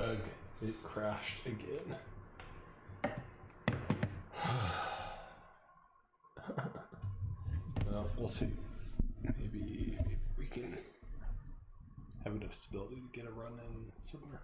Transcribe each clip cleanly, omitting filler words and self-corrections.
Ugh, it crashed again. Well, we'll see. Maybe we can have enough stability to get a run in somewhere.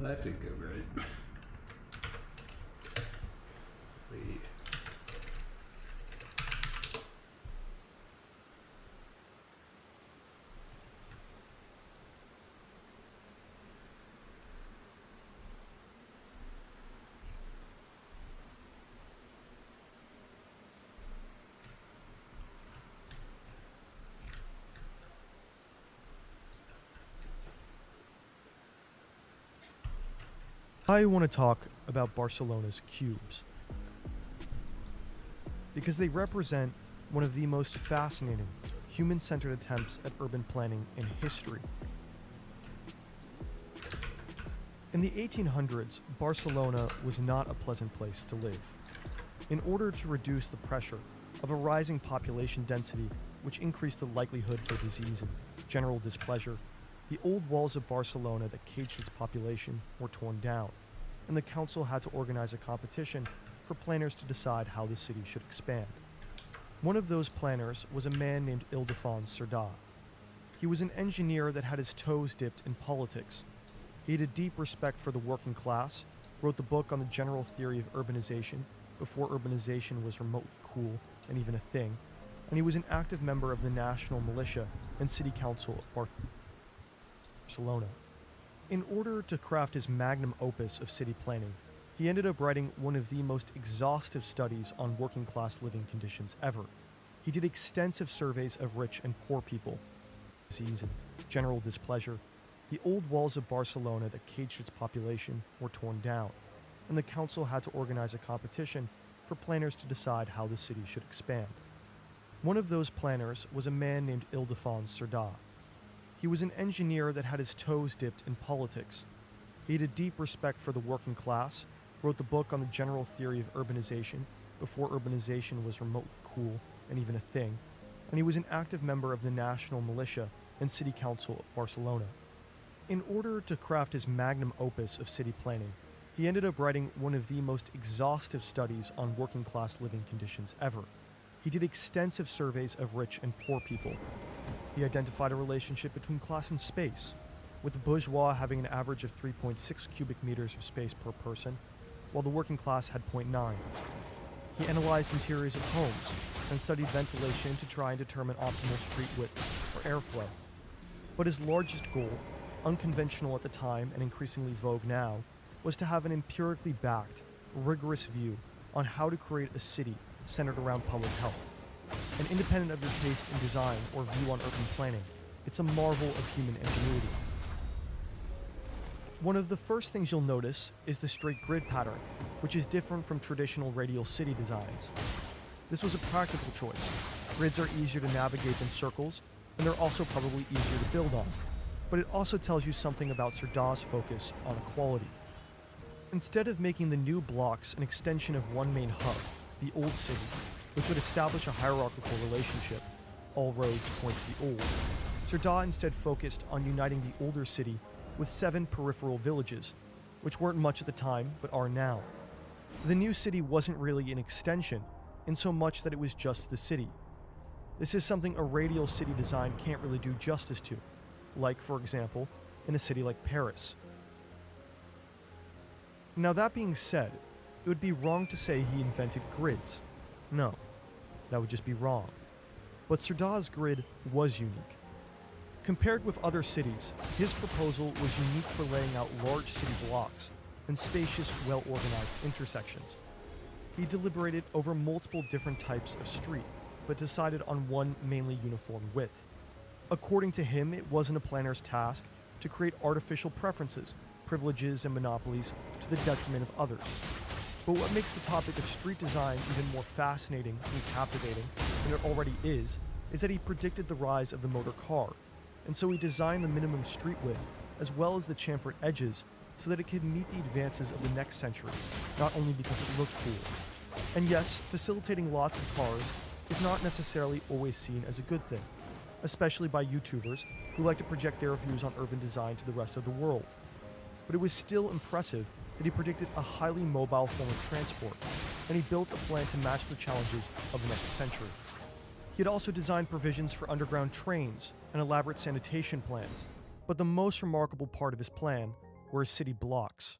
That did go right. Wait. I want to talk about Barcelona's cubes because they represent one of the most fascinating human-centered attempts at urban planning in history. In the 1800s, Barcelona was not a pleasant place to live. In order to reduce the pressure of a rising population density, which increased the likelihood for disease and general displeasure, the old walls of Barcelona that caged its population were torn down, and the council had to organize a competition for planners to decide how the city should expand. One of those planners was a man named Ildefons Cerdà. He was an engineer that had his toes dipped in politics. He had a deep respect for the working class, wrote the book on the general theory of urbanization before urbanization was remotely cool and even a thing, and he was an active member of the national militia and city council of Barcelona. In order to craft his magnum opus of city planning, he ended up writing one of the most exhaustive studies on working class living conditions ever. He did extensive surveys of rich and poor people, disease and general displeasure. The old walls of Barcelona that caged its population were torn down, and the council had to organize a competition for planners to decide how the city should expand. One of those planners was a man named Ildefons Cerdà. He was an engineer that had his toes dipped in politics. He had a deep respect for the working class, wrote the book on the general theory of urbanization before urbanization was remotely cool and even a thing, and he was an active member of the national militia and city council of Barcelona. In order to craft his magnum opus of city planning, he ended up writing one of the most exhaustive studies on working class living conditions ever. He did extensive surveys of rich and poor people. He identified a relationship between class and space, with the bourgeois having an average of 3.6 cubic meters of space per person, while the working class had 0.9. He analyzed interiors of homes and studied ventilation to try and determine optimal street widths or airflow. But his largest goal, unconventional at the time and increasingly vogue now, was to have an empirically backed, rigorous view on how to create a city centered around public health. And independent of your taste in design or view on urban planning, it's a marvel of human ingenuity. One of the first things you'll notice is the straight grid pattern, which is different from traditional radial city designs. This was a practical choice. Grids are easier to navigate than circles, and they're also probably easier to build on. but it also tells you something about Serdah's focus on equality. Instead of making the new blocks an extension of one main hub, the Old City, which would establish a hierarchical relationship, all roads point to the Old, Serdah instead focused on uniting the older city with 7 peripheral villages, which weren't much at the time but are now. The new city wasn't really an extension, in so much that it was just the city. This is something a radial city design can't really do justice to, like, for example, in a city like Paris. Now that being said, it would be wrong to say he invented grids. No, that would just be wrong. But Serdah's grid was unique. Compared with other cities, his proposal was unique for laying out large city blocks and spacious, well-organized intersections. He deliberated over multiple different types of street, but decided on one mainly uniform width. According to him, it wasn't a planner's task to create artificial preferences, privileges, and monopolies to the detriment of others. But what makes the topic of street design even more fascinating and captivating than it already is that he predicted the rise of the motor car, and so he designed the minimum street width as well as the chamfered edges so that it could meet the advances of the next century, not only because it looked cool. And yes, facilitating lots of cars is not necessarily always seen as a good thing, especially by YouTubers who like to project their views on urban design to the rest of the world. But it was still impressive that he predicted a highly mobile form of transport, and he built a plan to match the challenges of the next century. He had also designed provisions for underground trains and elaborate sanitation plans, but the most remarkable part of his plan were his city blocks.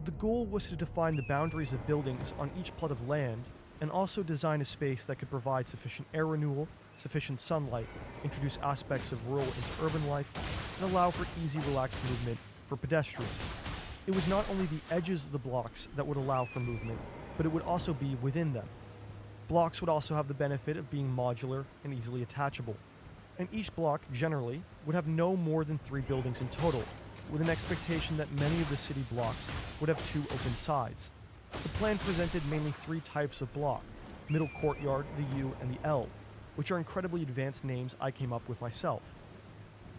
The goal was to define the boundaries of buildings on each plot of land and also design a space that could provide sufficient air renewal, sufficient sunlight, introduce aspects of rural into urban life, and allow for easy, relaxed movement for pedestrians. It was not only the edges of the blocks that would allow for movement, but it would also be within them. Blocks would also have the benefit of being modular and easily attachable, and each block, generally, would have no more than 3 buildings in total, with an expectation that many of the city blocks would have 2 open sides. The plan presented mainly 3 types of block: middle courtyard, the U, and the L, which are incredibly advanced names I came up with myself.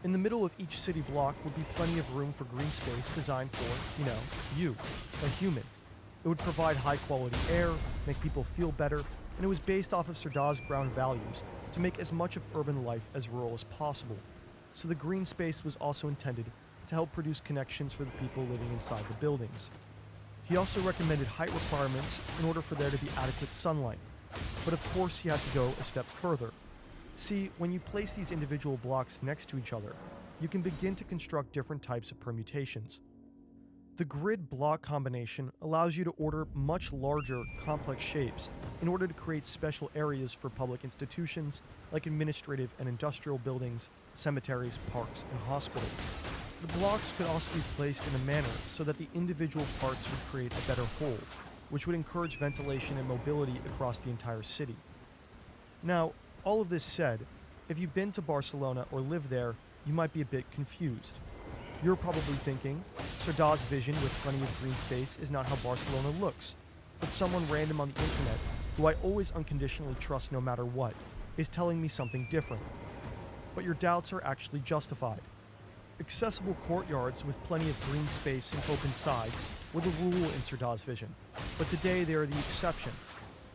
In the middle of each city block would be plenty of room for green space designed for, you, a human. It would provide high quality air, make people feel better, and it was based off of Serdah's ground values to make as much of urban life as rural as possible. So the green space was also intended to help produce connections for the people living inside the buildings. He also recommended height requirements in order for there to be adequate sunlight. But of course he had to go a step further. See, when you place these individual blocks next to each other, you can begin to construct different types of permutations. The grid block combination allows you to order much larger, complex shapes in order to create special areas for public institutions like administrative and industrial buildings, cemeteries, parks, and hospitals. The blocks could also be placed in a manner so that the individual parts would create a better whole, which would encourage ventilation and mobility across the entire city. Now, all of this said, if you've been to Barcelona or live there, you might be a bit confused. You're probably thinking, Serdah's vision with plenty of green space is not how Barcelona looks, but someone random on the internet, who I always unconditionally trust no matter what, is telling me something different. But your doubts are actually justified. Accessible courtyards with plenty of green space and open sides were the rule in Serdah's vision, but today they are the exception.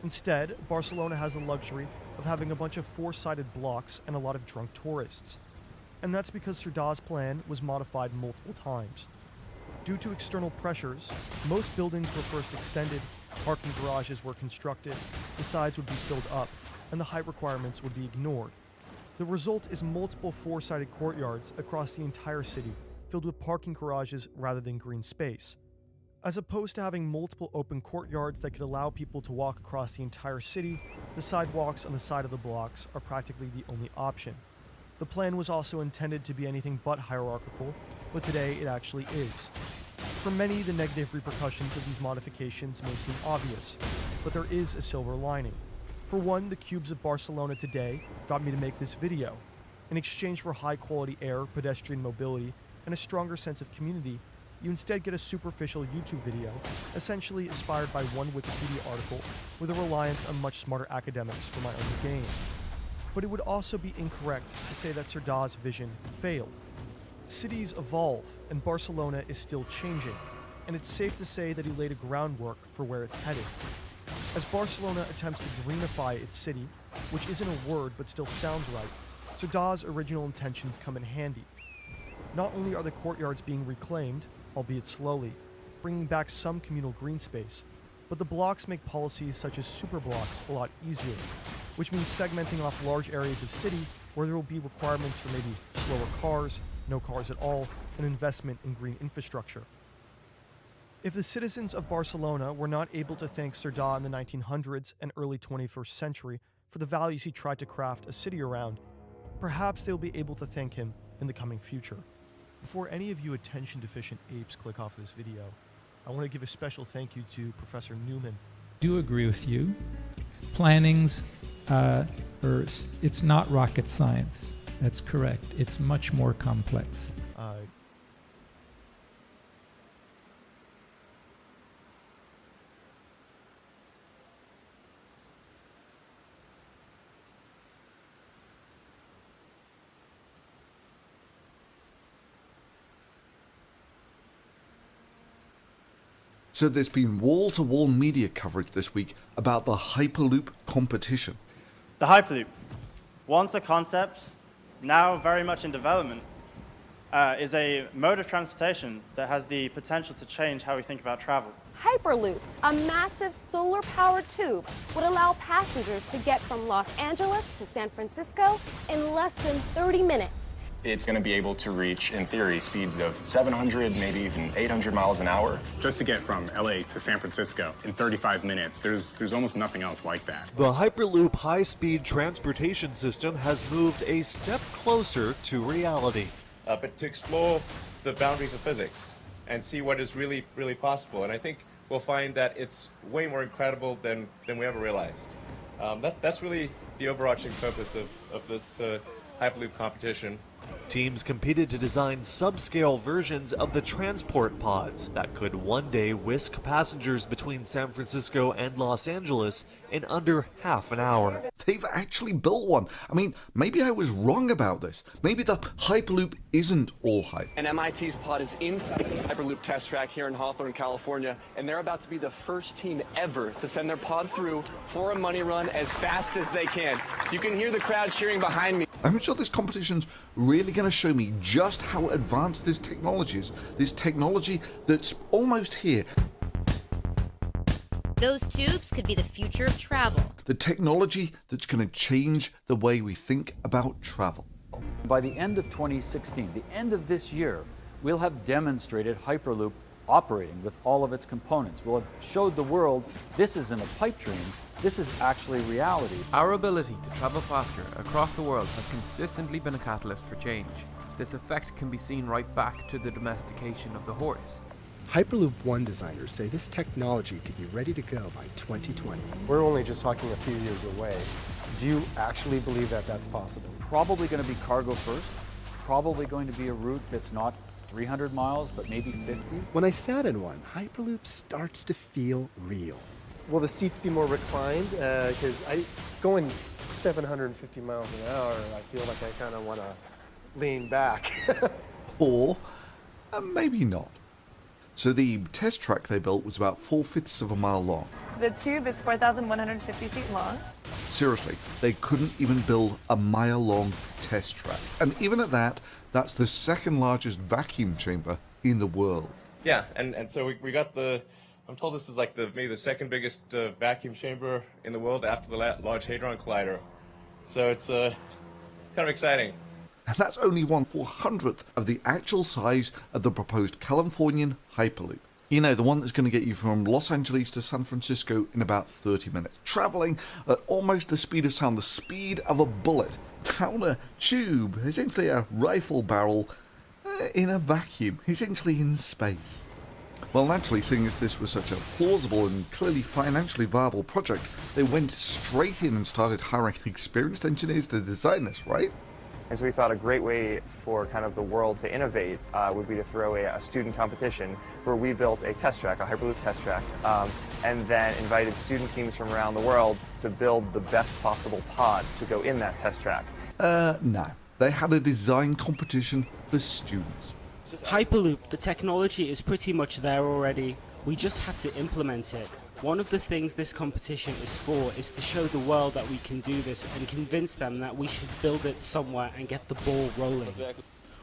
Instead, Barcelona has the luxury of having a bunch of 4-sided blocks and a lot of drunk tourists. And that's because Serdah's plan was modified multiple times. Due to external pressures, most buildings were first extended, parking garages were constructed, the sides would be filled up, and the height requirements would be ignored. The result is multiple 4-sided courtyards across the entire city, filled with parking garages rather than green space. As opposed to having multiple open courtyards that could allow people to walk across the entire city, the sidewalks on the side of the blocks are practically the only option. The plan was also intended to be anything but hierarchical, but today it actually is. For many, the negative repercussions of these modifications may seem obvious, but there is a silver lining. For one, the cubes of Barcelona today got me to make this video. In exchange for high-quality air, pedestrian mobility, and a stronger sense of community, you instead get a superficial YouTube video, essentially inspired by one Wikipedia article with a reliance on much smarter academics for my own gain. But it would also be incorrect to say that Cerdà's vision failed. Cities evolve, and Barcelona is still changing, and it's safe to say that he laid a groundwork for where it's headed. As Barcelona attempts to greenify its city, which isn't a word but still sounds right, Cerdà's original intentions come in handy. Not only are the courtyards being reclaimed, albeit slowly, bringing back some communal green space, but the blocks make policies such as superblocks a lot easier, which means segmenting off large areas of city where there will be requirements for maybe slower cars, no cars at all, and investment in green infrastructure. If the citizens of Barcelona were not able to thank Cerdà in the 1900s and early 21st century for the values he tried to craft a city around, perhaps they'll be able to thank him in the coming future. Before any of you attention-deficient apes click off this video, I want to give a special thank you to Professor Newman. I do agree with you. Planning's, it's not rocket science. That's correct. It's much more complex. So there's been wall-to-wall media coverage this week about the Hyperloop competition. The Hyperloop, once a concept, now very much in development, is a mode of transportation that has the potential to change how we think about travel. Hyperloop, a massive solar-powered tube, would allow passengers to get from Los Angeles to San Francisco in less than 30 minutes. It's going to be able to reach, in theory, speeds of 700, maybe even 800 miles an hour. Just to get from LA to San Francisco in 35 minutes, there's almost nothing else like that. The Hyperloop high-speed transportation system has moved a step closer to reality. But to explore the boundaries of physics and see what is really, really possible. And I think we'll find that it's way more incredible than we ever realized. That's really the overarching purpose of this Hyperloop competition. Teams competed to design subscale versions of the transport pods that could one day whisk passengers between San Francisco and Los Angeles in under half an hour. They've actually built one. I mean, maybe I was wrong about this. Maybe the Hyperloop isn't all hype. And MIT's pod is inside the Hyperloop test track here in Hawthorne, California, and they're about to be the first team ever to send their pod through for a money run as fast as they can. You can hear the crowd cheering behind me. I'm sure this competition's really going to show me just how advanced this technology is. This technology that's almost here. Those tubes could be the future of travel. The technology that's going to change the way we think about travel. By the end of 2016, the end of this year, we'll have demonstrated Hyperloop operating with all of its components. We'll have showed the world this isn't a pipe dream, this is actually reality. Our ability to travel faster across the world has consistently been a catalyst for change. This effect can be seen right back to the domestication of the horse. Hyperloop One designers say this technology could be ready to go by 2020. We're only just talking a few years away. Do you actually believe that that's possible? Probably going to be cargo first, probably going to be a route that's not 300 miles, but maybe 50. When I sat in one, Hyperloop starts to feel real. Will the seats be more reclined? Because going 750 miles an hour, I feel like I kind of want to lean back. Or maybe not. So the test track they built was about 4/5 of a mile long. The tube is 4,150 feet long. Seriously, they couldn't even build a mile-long test track. And even at that, that's the second largest vacuum chamber in the world. Yeah, and so we got I'm told this is like maybe the second biggest vacuum chamber in the world after the Large Hadron Collider. So it's kind of exciting. And that's only 1/400th of the actual size of the proposed Californian Hyperloop. You know, the one that's going to get you from Los Angeles to San Francisco in about 30 minutes. Traveling at almost the speed of sound, the speed of a bullet, down a tube, essentially a rifle barrel, in a vacuum, essentially in space. Well, naturally, seeing as this was such a plausible and clearly financially viable project, they went straight in and started hiring experienced engineers to design this, right? And so we thought a great way for kind of the world to innovate would be to throw a student competition where we built a test track, a Hyperloop test track, and then invited student teams from around the world to build the best possible pod to go in that test track. No. They had a design competition for students. Hyperloop, the technology is pretty much there already. We just have to implement it. One of the things this competition is for is to show the world that we can do this and convince them that we should build it somewhere and get the ball rolling.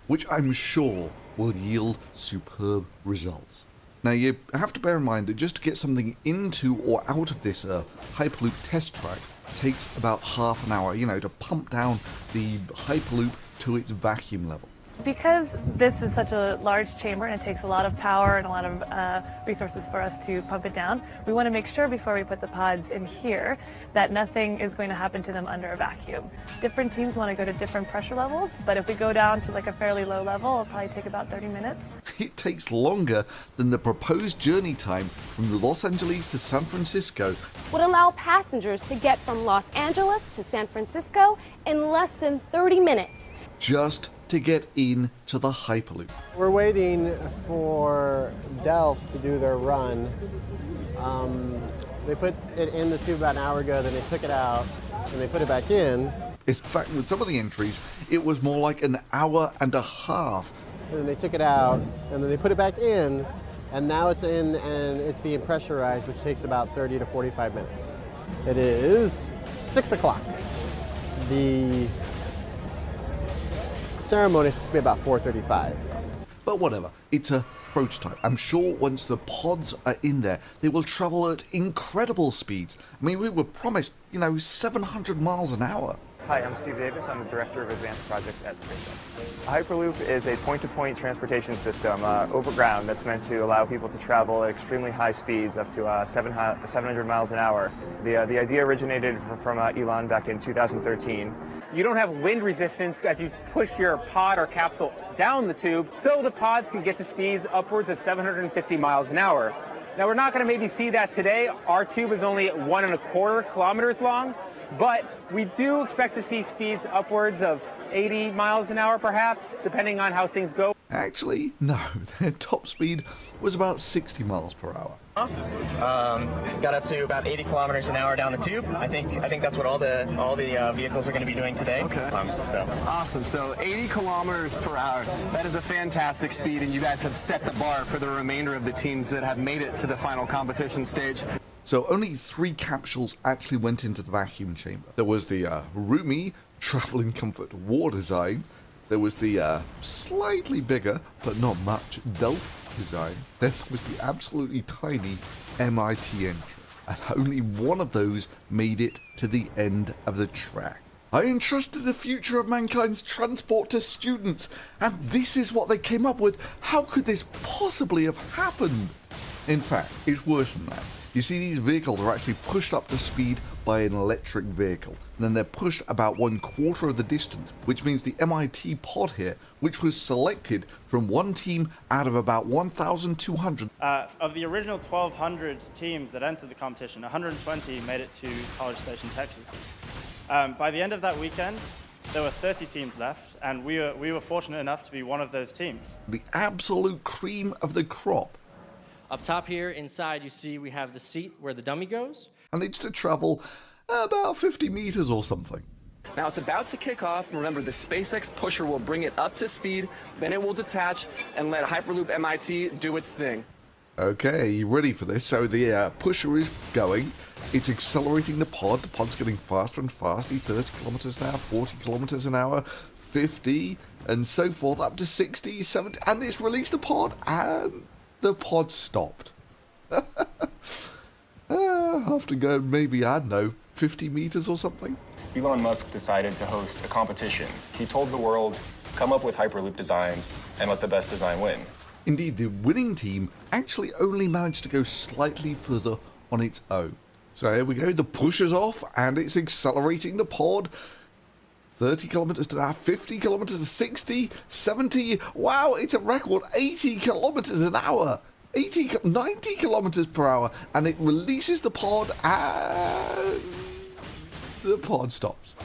Which I'm sure will yield superb results. Now you have to bear in mind that just to get something into or out of this Hyperloop test track takes about half an hour, to pump down the Hyperloop to its vacuum level. Because this is such a large chamber and it takes a lot of power and a lot of resources for us to pump it down, we want to make sure before we put the pods in here that nothing is going to happen to them under a vacuum. Different teams want to go to different pressure levels, but if we go down to like a fairly low level, it'll probably take about 30 minutes. It takes longer than the proposed journey time from Los Angeles to San Francisco. Would allow passengers to get from Los Angeles to San Francisco in less than 30 minutes. Just to get into the Hyperloop. We're waiting for Delft to do their run. They put it in the tube about an hour ago, then they took it out, and they put it back in. In fact, with some of the entries, it was more like an hour and a half. And then they took it out, and then they put it back in, and now it's in and it's being pressurized, which takes about 30 to 45 minutes. It is 6 o'clock. The ceremony is supposed to be about 4:35. But whatever, it's a prototype. I'm sure once the pods are in there, they will travel at incredible speeds. I mean, we were promised, 700 miles an hour. Hi, I'm Steve Davis. I'm the Director of Advanced Projects at SpaceX. A Hyperloop is a point-to-point transportation system over ground that's meant to allow people to travel at extremely high speeds, up to 700 miles an hour. The idea originated from Elon back in 2013. You don't have wind resistance as you push your pod or capsule down the tube, so the pods can get to speeds upwards of 750 miles an hour. Now, we're not going to maybe see that today. Our tube is only 1.25 kilometers long, but we do expect to see speeds upwards of 80 miles an hour, perhaps, depending on how things go. Actually, no. Their top speed was about 60 miles per hour. Got up to about 80 kilometers an hour down the tube. I think that's what all the vehicles are going to be doing today. Okay. Awesome. So 80 kilometers per hour. That is a fantastic speed, and you guys have set the bar for the remainder of the teams that have made it to the final competition stage. So only 3 capsules actually went into the vacuum chamber. There was the roomy Traveling Comfort War design. There was the slightly bigger, but not much, Delft design. Then there was the absolutely tiny MIT entry. And only one of those made it to the end of the track. I entrusted the future of mankind's transport to students, and this is what they came up with. How could this possibly have happened? In fact, it's worse than that. You see, these vehicles are actually pushed up to speed by an electric vehicle. And then they're pushed about 1/4 of the distance, which means the MIT pod here, which was selected from one team out of about 1,200. Of the original 1,200 teams that entered the competition, 120 made it to College Station, Texas. By the end of that weekend, there were 30 teams left, and we were fortunate enough to be one of those teams. The absolute cream of the crop. Up top here, inside, you see we have the seat where the dummy goes. And it's to travel about 50 meters or something. Now it's about to kick off. Remember, the SpaceX pusher will bring it up to speed, then it will detach and let Hyperloop MIT do its thing. Okay, you ready for this? So the pusher is going. It's accelerating the pod. The pod's getting faster and faster. 30 kilometers an hour, 40 kilometers an hour, 50, and so forth, up to 60, 70, and it's released the pod, and the pod stopped. After going maybe, I don't know, 50 meters or something. Elon Musk decided to host a competition. He told the world, come up with Hyperloop designs and let the best design win. Indeed, the winning team actually only managed to go slightly further on its own. So here we go, the pusher's off, and it's accelerating the pod. 30 kilometers to hour, 50 kilometers to 60, 70, wow, it's a record 80 kilometers an hour. 90 kilometers per hour, and it releases the pod, and the pod stops.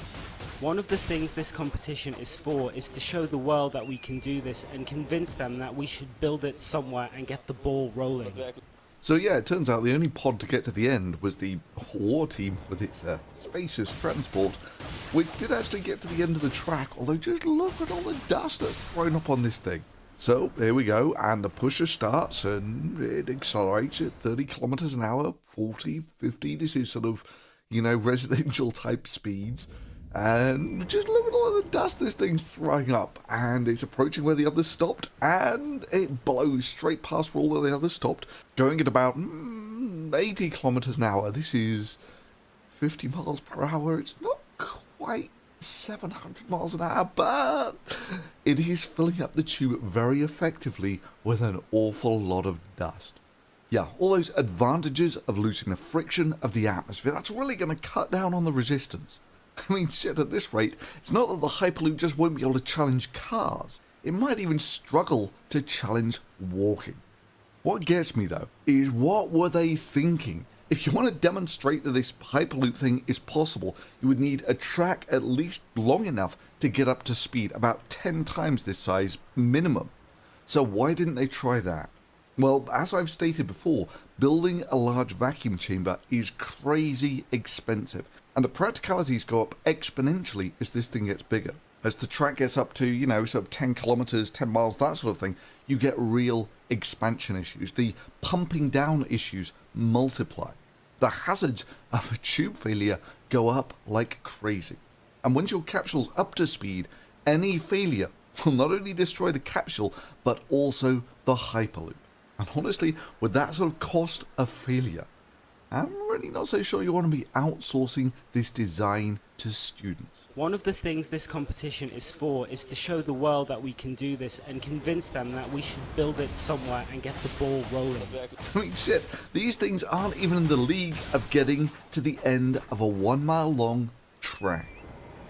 One of the things this competition is for is to show the world that we can do this and convince them that we should build it somewhere and get the ball rolling. So yeah, it turns out the only pod to get to the end was the war team with its spacious transport, which did actually get to the end of the track, although just look at all the dust that's thrown up on this thing. So here we go, and the pusher starts and it accelerates at 30 kilometers an hour, 40, 50, this is sort of, you know, residential type speeds. And just look at all the dust this thing's throwing up, and it's approaching where the others stopped, and it blows straight past where all the others stopped, going at about 80 kilometers an hour. This is 50 miles per hour. It's not quite 700 miles an hour, but it is filling up the tube very effectively with an awful lot of dust. Yeah, all those advantages of losing the friction of the atmosphere, that's really going to cut down on the resistance. I mean, shit, at this rate, it's not that the Hyperloop just won't be able to challenge cars. It might even struggle to challenge walking. What gets me, though, is what were they thinking? If you want to demonstrate that this Hyperloop thing is possible, you would need a track at least long enough to get up to speed, about 10 times this size minimum. So why didn't they try that? Well, as I've stated before, building a large vacuum chamber is crazy expensive, and the practicalities go up exponentially as this thing gets bigger. As the track gets up to, you know, sort of 10 kilometers, 10 miles, that sort of thing, you get real expansion issues. The pumping down issues multiply. The hazards of a tube failure go up like crazy. And once your capsule's up to speed, any failure will not only destroy the capsule, but also the Hyperloop. And honestly, with that sort of cost of failure, I'm really not so sure you want to be outsourcing this design to students. One of the things this competition is for is to show the world that we can do this and convince them that we should build it somewhere and get the ball rolling. I mean, shit, these things aren't even in the league of getting to the end of a 1 mile long track.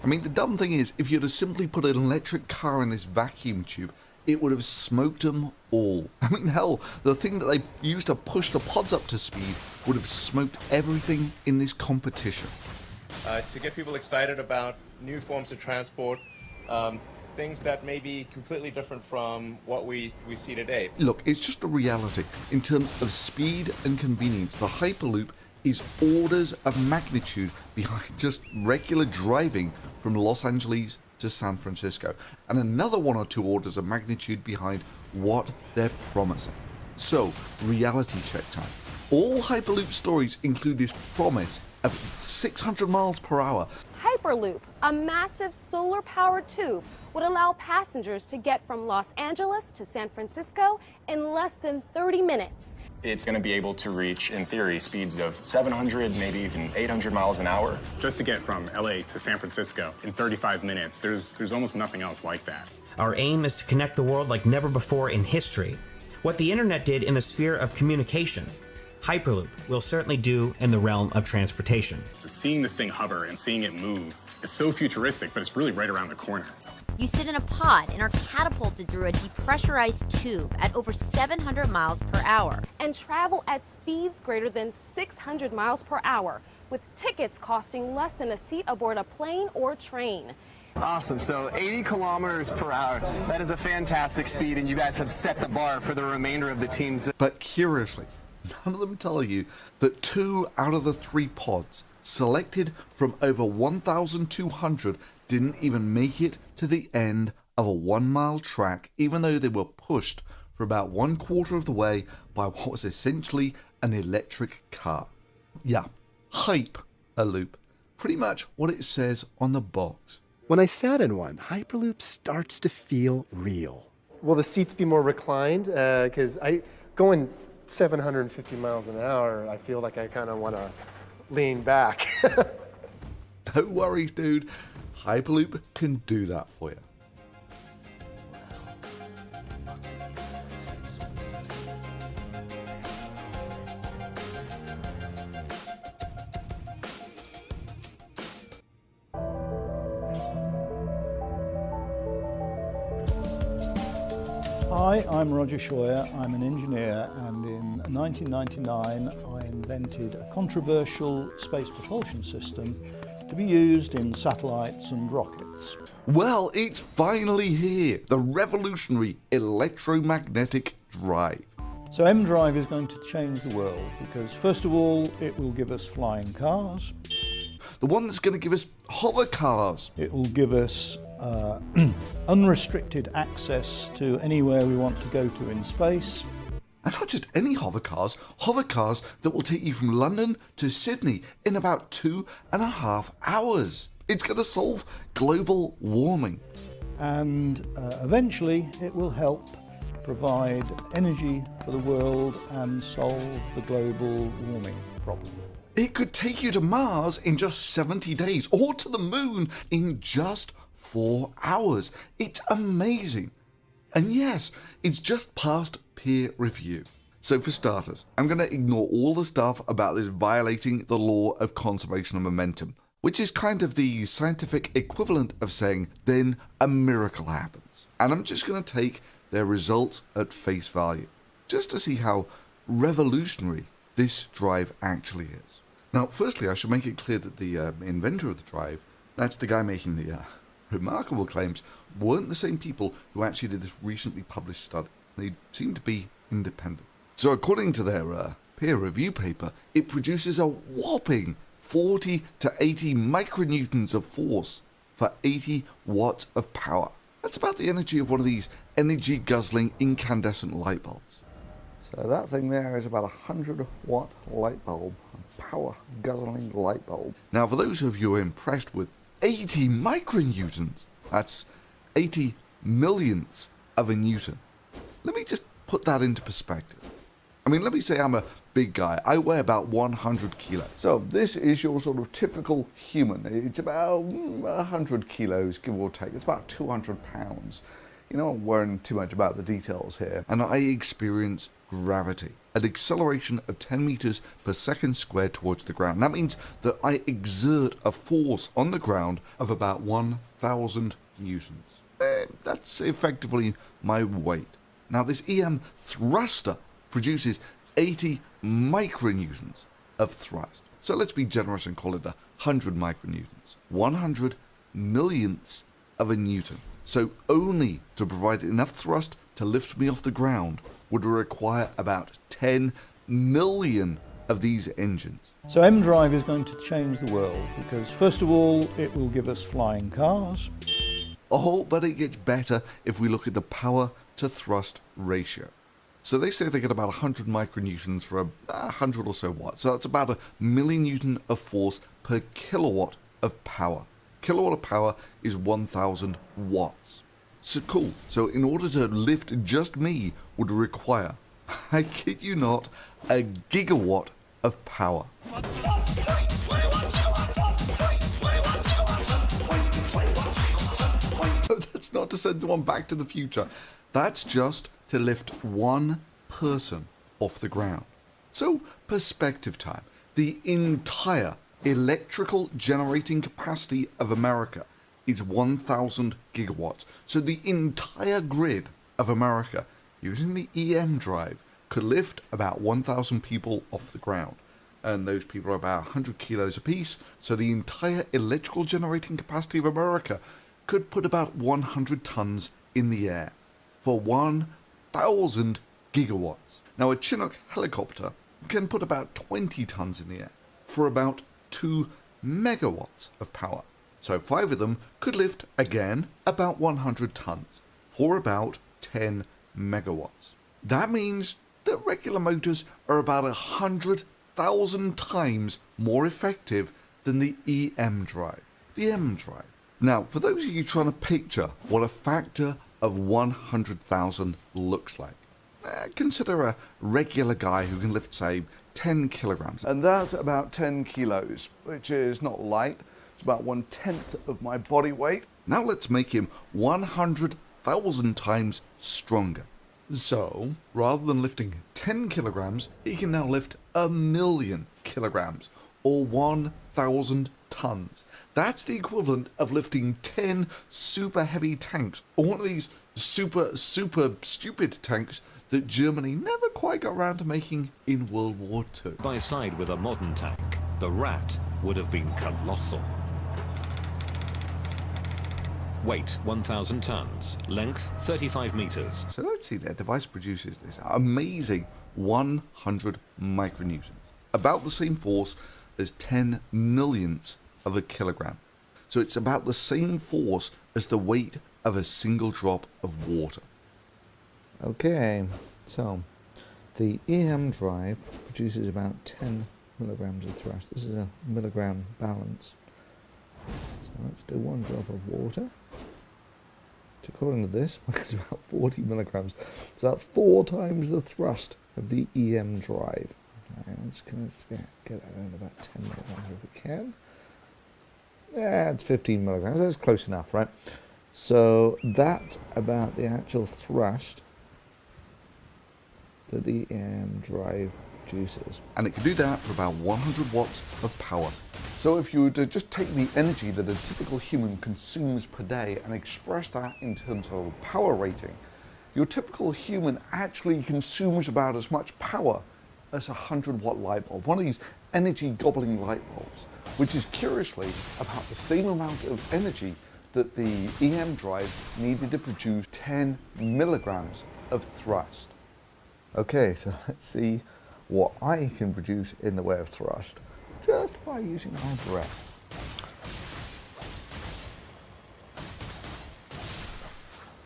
I mean, the dumb thing is, if you'd have simply put an electric car in this vacuum tube, it would have smoked them all. I mean, hell, the thing that they used to push the pods up to speed would have smoked everything in this competition. To get people excited about new forms of transport, things that may be completely different from what we see today. Look, it's just a reality. In terms of speed and convenience, the Hyperloop is orders of magnitude behind just regular driving from Los Angeles to San Francisco, and another 1 or 2 orders of magnitude behind what they're promising. So, reality check time. All Hyperloop stories include this promise of 600 miles per hour. Hyperloop, a massive solar-powered tube, would allow passengers to get from Los Angeles to San Francisco in less than 30 minutes. It's going to be able to reach, in theory, speeds of 700, maybe even 800 miles an hour. Just to get from LA to San Francisco in 35 minutes, there's almost nothing else like that. Our aim is to connect the world like never before in history. What the internet did in the sphere of communication, Hyperloop will certainly do in the realm of transportation. Seeing this thing hover and seeing it move, it's so futuristic, but it's really right around the corner. You sit in a pod and are catapulted through a depressurized tube at over 700 miles per hour. And travel at speeds greater than 600 miles per hour, with tickets costing less than a seat aboard a plane or train. Awesome. So 80 kilometers per hour. That is a fantastic speed, and you guys have set the bar for the remainder of the teams. But curiously, none of them tell you that 2 out of the 3 pods selected from over 1,200 didn't even make it to the end of a 1 mile track, even though they were pushed for about 1/4 of the way by what was essentially an electric car. Yeah, Hyperloop. Pretty much what it says on the box. When I sat in one, Hyperloop starts to feel real. Will the seats be more reclined? Because going 750 miles an hour, I feel like I kind of want to lean back. No worries, dude. Hyperloop can do that for you. Hi, I'm Roger Scheuer. I'm an engineer, and in 1999 I invented a controversial space propulsion system to be used in satellites and rockets. Well, it's finally here, the revolutionary electromagnetic drive. So M-Drive is going to change the world because, first of all, it will give us flying cars. The one that's going to give us hover cars. It will give us unrestricted access to anywhere we want to go to in space. And not just any hover cars that will take you from London to Sydney in about 2.5 hours. It's going to solve global warming. And eventually it will help provide energy for the world and solve the global warming problem. It could take you to Mars in just 70 days or to the moon in just 4 hours. It's amazing. And yes, it's just passed peer review. So for starters, I'm going to ignore all the stuff about this violating the law of conservation of momentum, which is kind of the scientific equivalent of saying, then a miracle happens. And I'm just going to take their results at face value, just to see how revolutionary this drive actually is. Now, firstly, I should make it clear that the inventor of the drive, that's the guy making the remarkable claims, weren't the same people who actually did this recently published study. They seem to be independent. So according to their peer review paper, it produces a whopping 40 to 80 micronewtons of force for 80 watts of power. That's about the energy of one of these energy-guzzling incandescent light bulbs. So that thing there is about a 100-watt light bulb, a power-guzzling light bulb. Now, for those of you who are impressed with 80 micronewtons, that's 80 millionths of a newton. Let me just put that into perspective. I mean, let me say I'm a big guy. I weigh about 100 kilos. So this is your sort of typical human. It's about 100 kilos, give or take. It's about 200 pounds. You know, I'm worrying too much about the details here. And I experience gravity, an acceleration of 10 meters per second squared towards the ground. That means that I exert a force on the ground of about 1,000 newtons. That's effectively my weight. Now, this EM thruster produces 80 micronewtons of thrust. So let's be generous and call it 100 micronewtons. 100 millionths of a newton. So only to provide enough thrust to lift me off the ground would require about 10 million of these engines. So M-Drive is going to change the world because, first of all, it will give us flying cars. Oh, but it gets better if we look at the power to thrust ratio. So they say they get about 100 micronewtons for 100 or so watts. So that's about 1 million newton of force per kilowatt of power. Kilowatt of power is 1,000 watts. So cool. So in order to lift just me would require, I kid you not, a gigawatt of power. That's not to send someone back to the future. That's just to lift one person off the ground. So, perspective time. The entire electrical generating capacity of America is 1,000 gigawatts. So the entire grid of America, using the EM drive, could lift about 1,000 people off the ground. And those people are about 100 kilos apiece. So the entire electrical generating capacity of America could put about 100 tons in the air for 1,000 gigawatts. Now, a Chinook helicopter can put about 20 tons in the air for about 2 megawatts of power. So 5 of them could lift, again, about 100 tons for about 10 megawatts. That means that regular motors are about 100,000 times more effective than the EM drive, the M drive. Now, for those of you trying to picture what a factor of 100,000 looks like, consider a regular guy who can lift, say, 10 kilograms. And that's about 10 kilos, which is not light. It's about 1/10 of my body weight. Now let's make him 100,000 times stronger. So, rather than lifting 10 kilograms, he can now lift 1,000,000 kilograms, or 1,000 tons. That's the equivalent of lifting 10 super heavy tanks, or one of these super stupid tanks that Germany never quite got around to making in World War II. By side with a modern tank, the Rat would have been colossal. Weight 1,000 tons. Length 35 meters. So let's see, their device produces this amazing 100 micronewtons, about the same force as 10 millionths of a kilogram. So it's about the same force as the weight of a single drop of water. Okay, so the EM drive produces about 10 milligrams of thrust. This is a milligram balance. So let's do 1 drop of water. Which according to this, it's about 40 milligrams. So that's 4 times the thrust of the EM drive. Okay, let's get that down to about 10 milligrams if we can. Yeah, it's 15 milligrams. That's close enough, right? So that's about the actual thrust that the EM drive produces. And it can do that for about 100 watts of power. So if you were to just take the energy that a typical human consumes per day and express that in terms of a power rating, your typical human actually consumes about as much power as a 100-watt light bulb, one of these energy gobbling light bulbs, which is curiously about the same amount of energy that the EM drive needed to produce 10 milligrams of thrust. Okay, so let's see what I can produce in the way of thrust just by using my breath.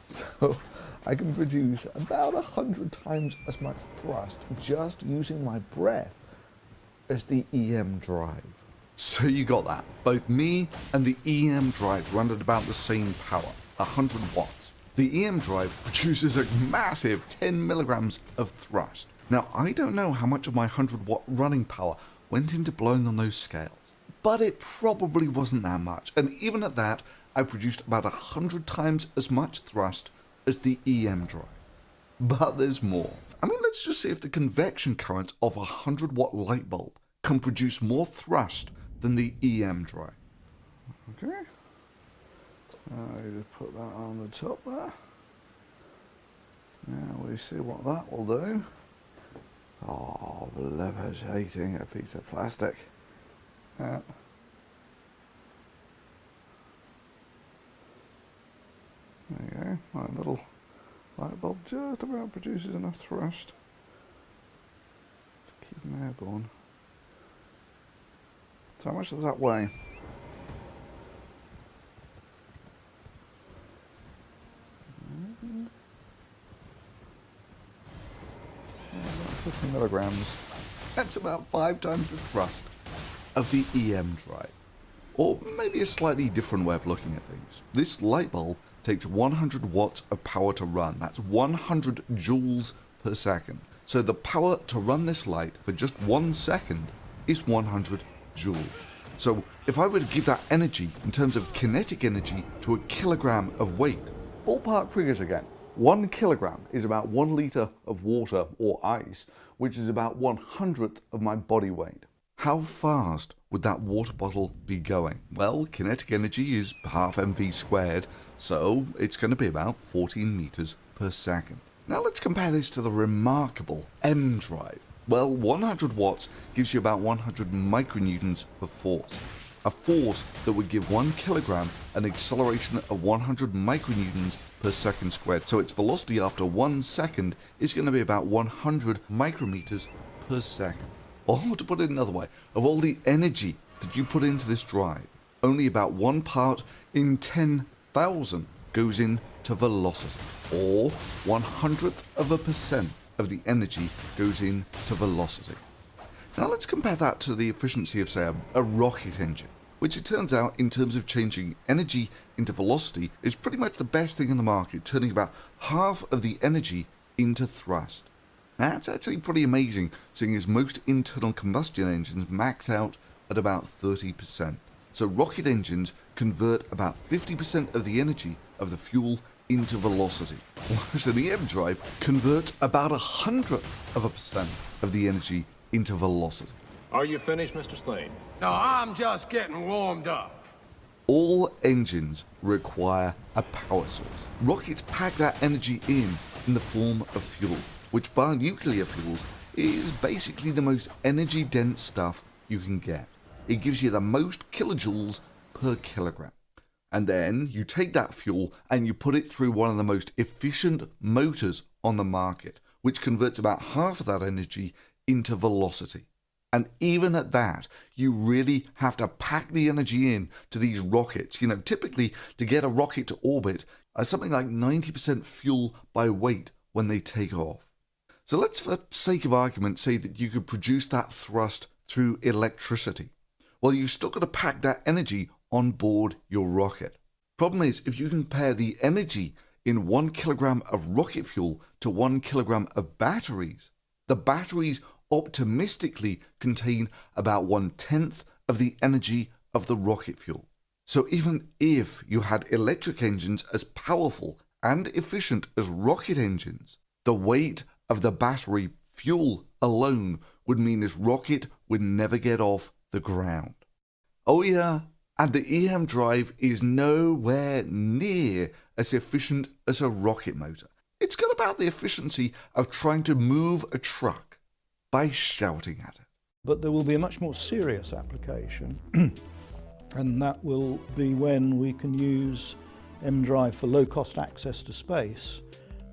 So I can produce about 100 times as much thrust just using my breath as the EM drive. So you got that. Both me and the EM drive run at about the same power, 100 watts. The EM drive produces a massive 10 milligrams of thrust. Now, I don't know how much of my 100-watt running power went into blowing on those scales, but it probably wasn't that much, and even at that, I produced about 100 times as much thrust as the EM drive. But there's more. I mean, let's just see if the convection current of a 100-watt light bulb can produce more thrust than the EM drive. Okay. Just put that on the top there. Now we see what that will do. Oh, levitating a piece of plastic. Yeah. There you go. My little light bulb just about produces enough thrust to keep them airborne. So how much does that weigh? About 50 milligrams. That's about 5 times the thrust of the EM drive. Or maybe a slightly different way of looking at things. This light bulb takes 100 watts of power to run. That's 100 joules per second. So the power to run this light for just 1 second is 100 joules. So if I were to give that energy in terms of kinetic energy to a kilogram of weight. Ballpark figures again. 1 kilogram is about 1 litre of water or ice, which is about 1/100th of my body weight. How fast would that water bottle be going? Well, kinetic energy is half mv squared, so it's going to be about 14 meters per second. Now let's compare this to the remarkable M drive. Well, 100 watts gives you about 100 micronewtons of force. A force that would give 1 kilogram an acceleration of 100 micronewtons per second squared. So its velocity after 1 second is going to be about 100 micrometers per second. Or to put it another way, of all the energy that you put into this drive, only about 1 part in 10,000 goes into velocity, or 1/100% of the energy goes into velocity. Now let's compare that to the efficiency of, say, a rocket engine, which it turns out, in terms of changing energy into velocity, is pretty much the best thing in the market, turning about half of the energy into thrust. That's actually pretty amazing, seeing as most internal combustion engines max out at about 30%. So rocket engines convert about 50% of the energy of the fuel into velocity, whereas an EM drive converts about 100% of the energy into velocity. Are you finished, Mr. Slade? No, I'm just getting warmed up. All engines require a power source. Rockets pack that energy in the form of fuel, which by nuclear fuels is basically the most energy dense stuff you can get. It gives you the most kilojoules per kilogram. And then you take that fuel and you put it through one of the most efficient motors on the market, which converts about half of that energy into velocity. And even at that, you really have to pack the energy in to these rockets. Typically to get a rocket to orbit, something like 90% fuel by weight when they take off. So let's, for sake of argument, say that you could produce that thrust through electricity. Well, you've still got to pack that energy on board your rocket. Problem is, if you compare the energy in 1 kilogram of rocket fuel to 1 kilogram of batteries, the batteries optimistically contain about 1/10 of the energy of the rocket fuel. So even if you had electric engines as powerful and efficient as rocket engines, the weight of the battery fuel alone would mean this rocket would never get off the ground. Oh yeah, and the EM drive is nowhere near as efficient as a rocket motor. It's got about the efficiency of trying to move a truck by shouting at it. But there will be a much more serious application, and that will be when we can use M-Drive for low-cost access to space,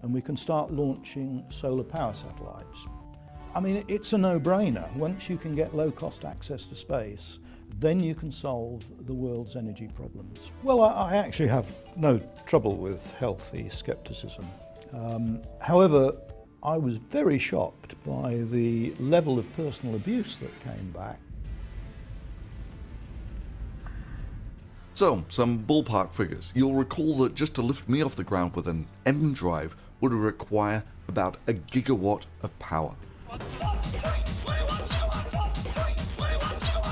and we can start launching solar power satellites. I mean, it's a no-brainer. Once you can get low-cost access to space, then you can solve the world's energy problems. Well, I actually have no trouble with healthy skepticism. However, I was very shocked by the level of personal abuse that came back. So, some ballpark figures. You'll recall that just to lift me off the ground with an M-Drive would require about 1 gigawatt of power.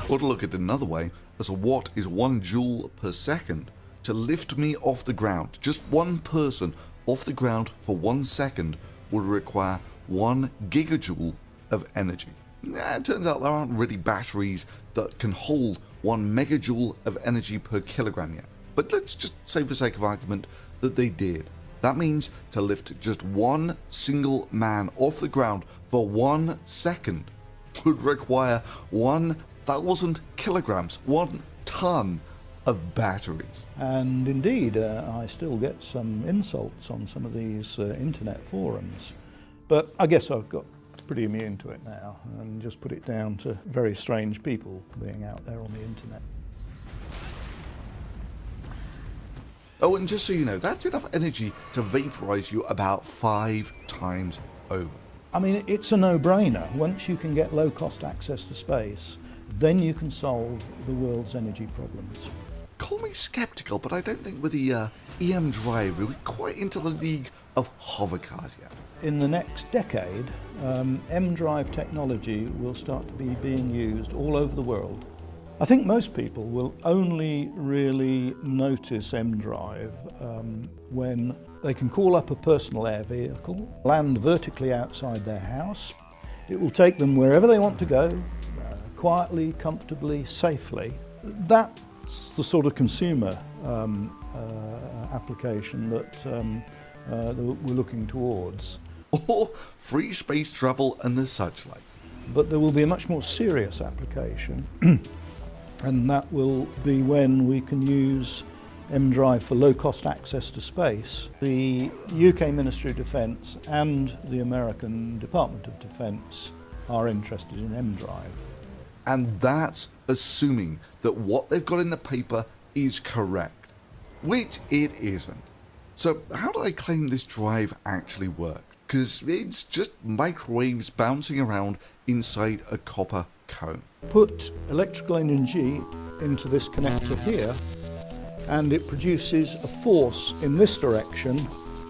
Or to look at it another way, as a watt is 1 joule per second, to lift me off the ground, just one person off the ground for 1 second, would require 1 gigajoule of energy. It turns out there aren't really batteries that can hold 1 megajoule of energy per kilogram yet. But let's just say for sake of argument that they did. That means to lift just one single man off the ground for 1 second would require 1,000 kilograms, 1 ton of batteries. And indeed, I still get some insults on some of these internet forums. But I guess I've got pretty immune to it now and just put it down to very strange people being out there on the internet. Oh, and just so you know, that's enough energy to vaporize you about 5 times over. I mean, it's a no-brainer. Once you can get low-cost access to space, then you can solve the world's energy problems. Call me skeptical, but I don't think with the EM drive we're quite into the league of hover cars yet. In the next decade, M-Drive technology will start to be being used all over the world. I think most people will only really notice M-Drive when they can call up a personal air vehicle, land vertically outside their house. It will take them wherever they want to go, quietly, comfortably, safely. That's the sort of consumer application that we're looking towards. Or free space travel and the such like. But there will be a much more serious application, and that will be when we can use M-Drive for low-cost access to space. The UK Ministry of Defence and the American Department of Defence are interested in M-Drive. And that's assuming that what they've got in the paper is correct, which it isn't. So how do they claim this drive actually works? Because it's just microwaves bouncing around inside a copper cone. Put electrical energy into this connector here, and it produces a force in this direction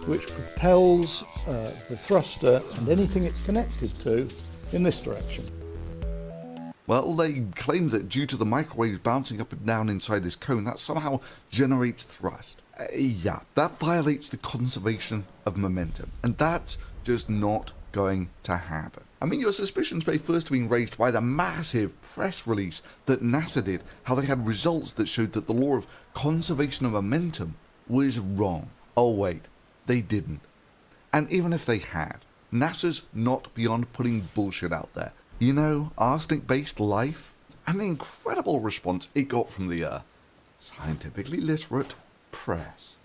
which propels the thruster and anything it's connected to in this direction. Well, they claim that due to the microwaves bouncing up and down inside this cone, that somehow generates thrust. Yeah, that violates the conservation of momentum, and that's just not going to happen. I mean, your suspicions may first have been raised by the massive press release that NASA did, how they had results that showed that the law of conservation of momentum was wrong. Oh wait, they didn't. And even if they had, NASA's not beyond putting bullshit out there. You know, arsenic-based life, and the incredible response it got from the scientifically literate press.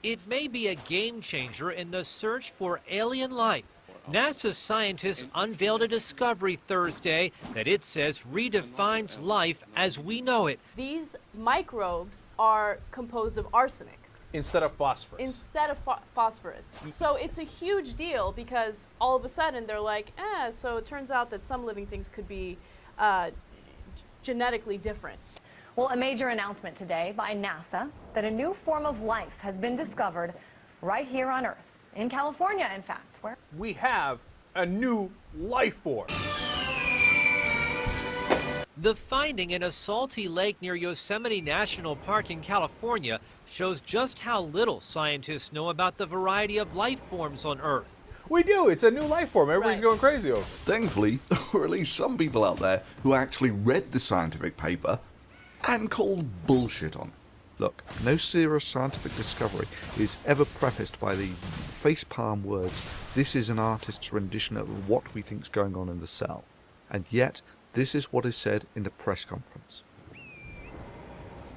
It may be a game changer in the search for alien life. NASA scientists unveiled a discovery Thursday that it says redefines life as we know it. These microbes are composed of arsenic instead of phosphorus. Phosphorus. So it's a huge deal because all of a sudden they're like, so it turns out that some living things could be genetically different. Well, a major announcement today by NASA that a new form of life has been discovered right here on Earth, in California, in fact. Where we have a new life form. The finding in a salty lake near Yosemite National Park in California shows just how little scientists know about the variety of life forms on Earth. We do. It's a new life form. Everybody's going crazy over it. Thankfully, or at least some people out there who actually read the scientific paper and called bullshit on it. Look, no serious scientific discovery is ever prefaced by the facepalm words, "This is an artist's rendition of what we think's going on in the cell." And yet, this is what is said in the press conference.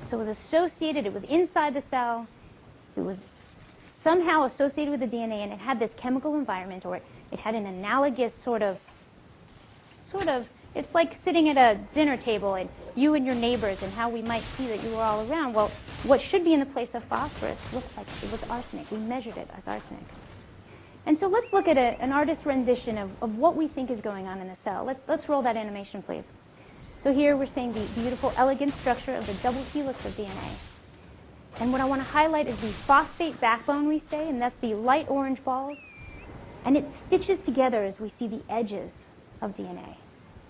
So it was associated, it was inside the cell, it was somehow associated with the DNA, and it had this chemical environment, or it had an analogous sort of, it's like sitting at a dinner table and you and your neighbors and how we might see that you were all around. Well, what should be in the place of phosphorus looked like it was arsenic. We measured it as arsenic. And so let's look at an artist's rendition of what we think is going on in the cell. Let's roll that animation, please. So here we're seeing the beautiful, elegant structure of the double helix of DNA. And what I want to highlight is the phosphate backbone, we say, and that's the light orange balls. And it stitches together as we see the edges of DNA.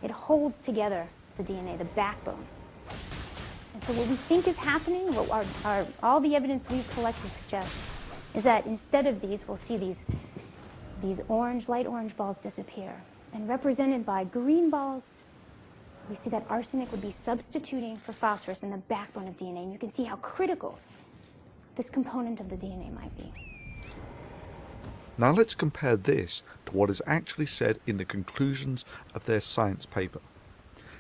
It holds together the DNA, the backbone. And so what we think is happening, what all the evidence we've collected suggests, is that instead of these, we'll see these orange, light orange balls disappear. And represented by green balls, we see that arsenic would be substituting for phosphorus in the backbone of DNA. And you can see how critical this component of the DNA might be. Now let's compare this to what is actually said in the conclusions of their science paper.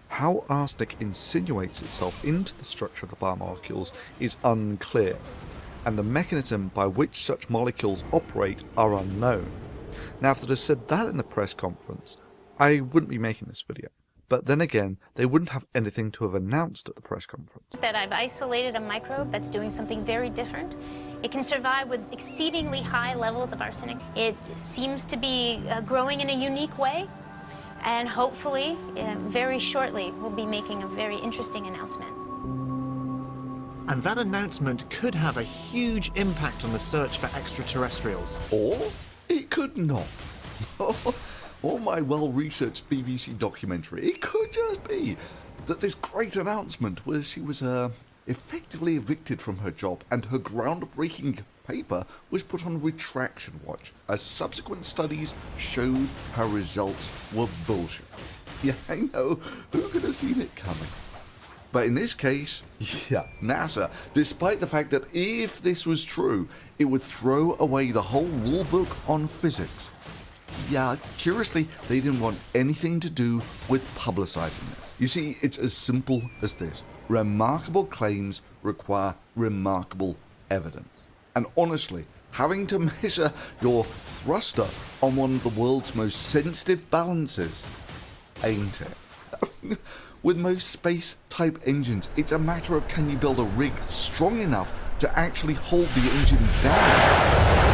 How arsenic insinuates itself into the structure of the biomolecules is unclear, and the mechanism by which such molecules operate are unknown. Now if they'd have said that in the press conference, I wouldn't be making this video. But then again, they wouldn't have anything to have announced at the press conference. That I've isolated a microbe that's doing something very different. It can survive with exceedingly high levels of arsenic. It seems to be growing in a unique way, and hopefully, very shortly, we'll be making a very interesting announcement. And that announcement could have a huge impact on the search for extraterrestrials. Or it could not. Or my well-researched BBC documentary. It could just be that this great announcement was she was effectively evicted from her job and her groundbreaking paper was put on retraction watch as subsequent studies showed her results were bullshit. Yeah, I know, who could have seen it coming? But in this case, yeah, NASA, despite the fact that if this was true, it would throw away the whole rulebook on physics. Yeah, curiously, they didn't want anything to do with publicizing this. You see, it's as simple as this. Remarkable claims require remarkable evidence. And honestly, having to measure your thruster on one of the world's most sensitive balances, ain't it? With most space-type engines, it's a matter of can you build a rig strong enough to actually hold the engine down?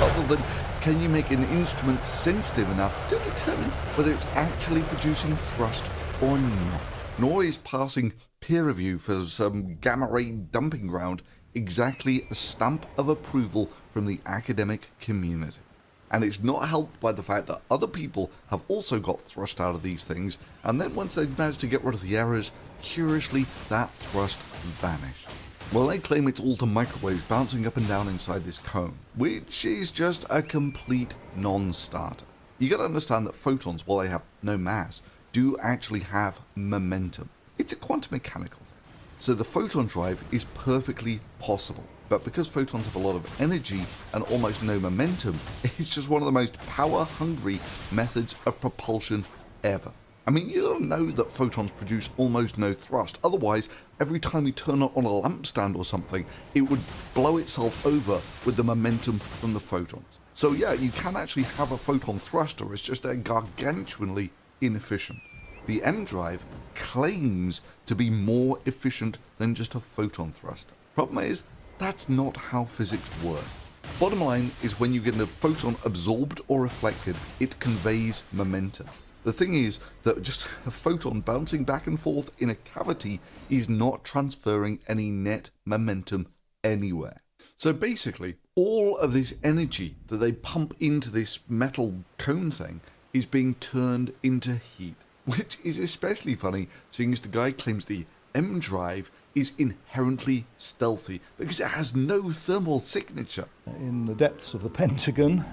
Other than, can you make an instrument sensitive enough to determine whether it's actually producing thrust or not? Nor is passing peer review for some gamma ray dumping ground exactly a stamp of approval from the academic community. And it's not helped by the fact that other people have also got thrust out of these things, and then once they've managed to get rid of the errors, curiously that thrust vanished. Well, they claim it's all the microwaves bouncing up and down inside this cone, which is just a complete non-starter. You gotta understand that photons, while they have no mass, do actually have momentum. It's a quantum mechanical thing. So the photon drive is perfectly possible. But because photons have a lot of energy and almost no momentum, it's just one of the most power-hungry methods of propulsion ever. I mean, you gotta know that photons produce almost no thrust. Otherwise, every time you turn it on a lampstand or something, it would blow itself over with the momentum from the photons. So yeah, you can actually have a photon thruster, it's just they're gargantuanly inefficient. The M drive claims to be more efficient than just a photon thruster. Problem is, that's not how physics work. Bottom line is, when you get a photon absorbed or reflected, it conveys momentum. The thing is that just a photon bouncing back and forth in a cavity is not transferring any net momentum anywhere. So basically, all of this energy that they pump into this metal cone thing is being turned into heat, which is especially funny seeing as the guy claims the M drive is inherently stealthy because it has no thermal signature. In the depths of the Pentagon,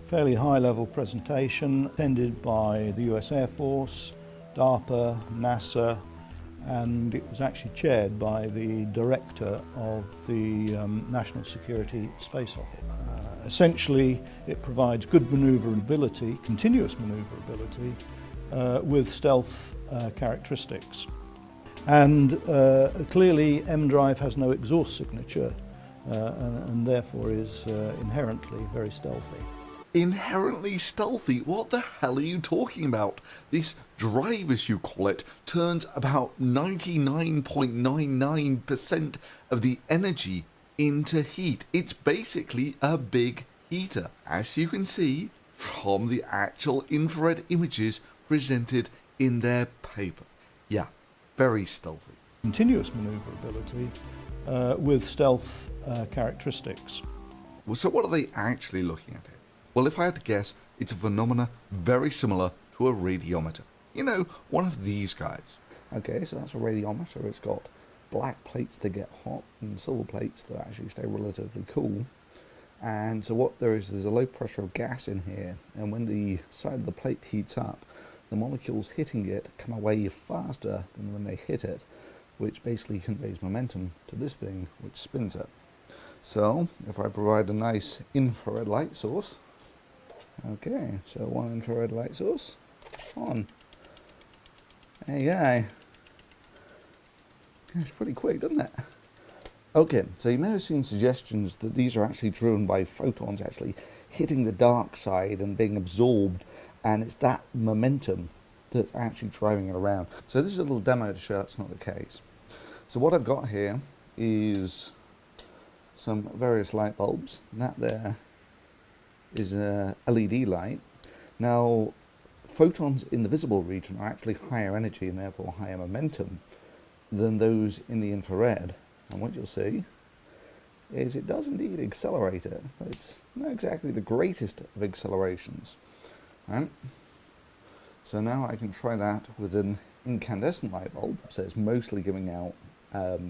fairly high-level presentation attended by the US Air Force, DARPA, NASA, and it was actually chaired by the director of the National Security Space Office. Essentially, it provides good maneuverability, continuous maneuverability, with stealth characteristics. And clearly, M drive has no exhaust signature and therefore is inherently very stealthy. Inherently stealthy? What the hell are you talking about? This drive, as you call it, turns about 99.99% of the energy into heat. It's basically a big heater, as you can see from the actual infrared images presented in their paper. Yeah, very stealthy. Continuous maneuverability with stealth characteristics. Well, so what are they actually looking at here? Well, if I had to guess, it's a phenomena very similar to a radiometer. You know, one of these guys. Okay, so that's a radiometer. It's got black plates that get hot and silver plates that actually stay relatively cool. And so what there's a low pressure of gas in here, and when the side of the plate heats up, the molecules hitting it come away faster than when they hit it, which basically conveys momentum to this thing, which spins it. So if I provide a nice infrared light source, okay, so one infrared light source on. There you go. It's pretty quick, doesn't it? Okay, so you may have seen suggestions that these are actually driven by photons actually hitting the dark side and being absorbed, and it's that momentum that's actually driving it around. So this is a little demo to show that's not the case. So what I've got here is some various light bulbs. That there is a LED light. Now, photons in the visible region are actually higher energy and therefore higher momentum than those in the infrared. And what you'll see is it does indeed accelerate it, but it's not exactly the greatest of accelerations. Right? So now I can try that with an incandescent light bulb, so it's mostly giving out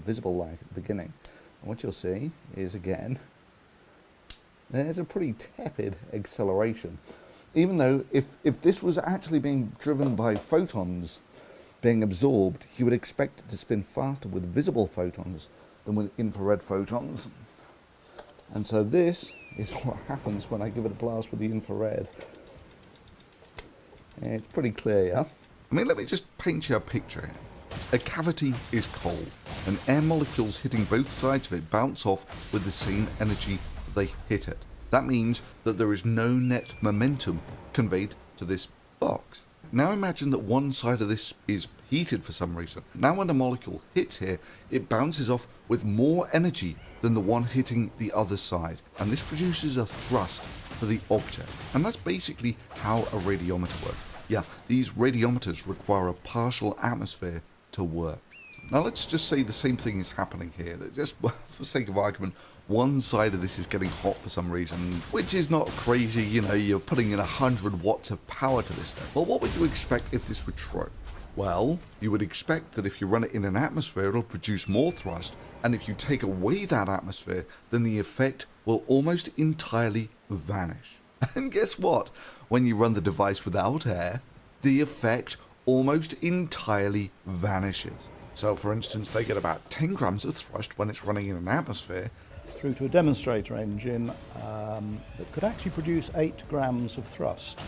visible light at the beginning. And what you'll see is, again, there's a pretty tepid acceleration. Even though if this was actually being driven by photons being absorbed, you would expect it to spin faster with visible photons than with infrared photons. And so this is what happens when I give it a blast with the infrared. It's pretty clear, yeah? I mean, let me just paint you a picture here. A cavity is cold, and air molecules hitting both sides of it bounce off with the same energy they hit it. That means that there is no net momentum conveyed to this box. Now imagine that one side of this is heated for some reason. Now when a molecule hits here, it bounces off with more energy than the one hitting the other side, and this produces a thrust for the object. And that's basically how a radiometer works. Yeah, these radiometers require a partial atmosphere to work. Now let's just say the same thing is happening here, that just for sake of argument, one side of this is getting hot for some reason, which is not crazy, you know, you're putting in 100 watts of power to this thing. Well, what would you expect if this were true? Well, you would expect that if you run it in an atmosphere, it'll produce more thrust, and if you take away that atmosphere, then the effect will almost entirely vanish. And guess what? When you run the device without air, the effect almost entirely vanishes. So for instance, they get about 10 grams of thrust when it's running in an atmosphere, through to a demonstrator engine that could actually produce 8 grams of thrust.